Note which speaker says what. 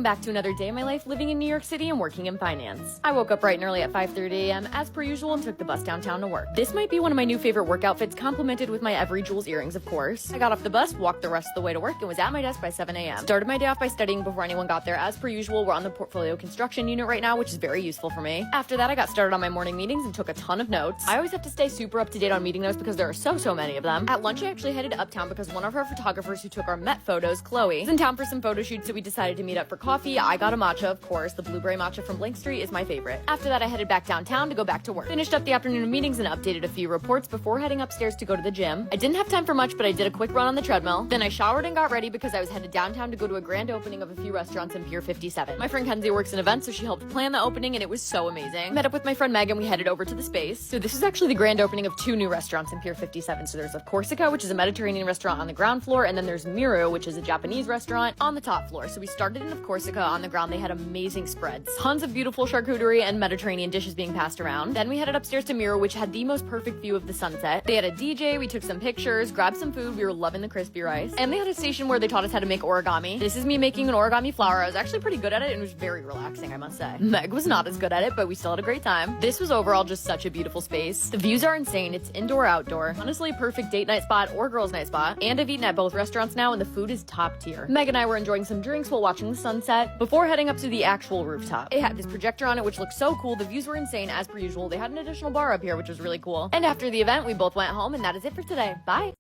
Speaker 1: Back to another day of my life living in New York City and working in finance. I woke up bright and early at 5:30 a.m. as per usual and took the bus downtown to work. This might be one of my new favorite work outfits, complemented with my Every Jewels earrings, of course. I got off the bus, walked the rest of the way to work, and was at my desk by 7 a.m. Started my day off by studying before anyone got there. As per usual, we're on the portfolio construction unit right now, which is very useful for me. After that, I got started on my morning meetings and took a ton of notes. I always have to stay super up to date on meeting notes because there are so many of them. At lunch, I actually headed to Uptown because one of our photographers who took our Met photos, Chloe, was in town for some photo shoots, so we decided to meet up for coffee. I got a matcha, of course. The blueberry matcha from Blank Street is my favorite. After that, I headed back downtown to go back to work. Finished up the afternoon of meetings and updated a few reports before heading upstairs to go to the gym. I didn't have time for much, but I did a quick run on the treadmill. Then I showered and got ready because I was headed downtown to go to a grand opening of a few restaurants in Pier 57. My friend Kenzie works in events, so she helped plan the opening, and it was so amazing. Met up with my friend Megan. We headed over to the space. So this is actually the grand opening of 2 new restaurants in Pier 57. So there's a Corsica, which is a Mediterranean restaurant on the ground floor, and then there's Miru, which is a Japanese restaurant on the top floor. So we started in Corsica on the ground. They had amazing spreads. Tons of beautiful charcuterie and Mediterranean dishes being passed around. Then we headed upstairs to Miru, which had the most perfect view of the sunset. They had a DJ, we took some pictures, grabbed some food, we were loving the crispy rice. And they had a station where they taught us how to make origami. This is me making an origami flower. I was actually pretty good at it and it was very relaxing, I must say. Meg was not as good at it, but we still had a great time. This was overall just such a beautiful space. The views are insane. It's indoor, outdoor. Honestly, a perfect date night spot or girls night spot. And I've eaten at both restaurants now and the food is top tier. Meg and I were enjoying some drinks while watching the sunset before heading up to the actual rooftop. It had this projector on it, which looked so cool. The views were insane as per usual. They had an additional bar up here, which was really cool. And after the event, we both went home, and that is it for today. Bye.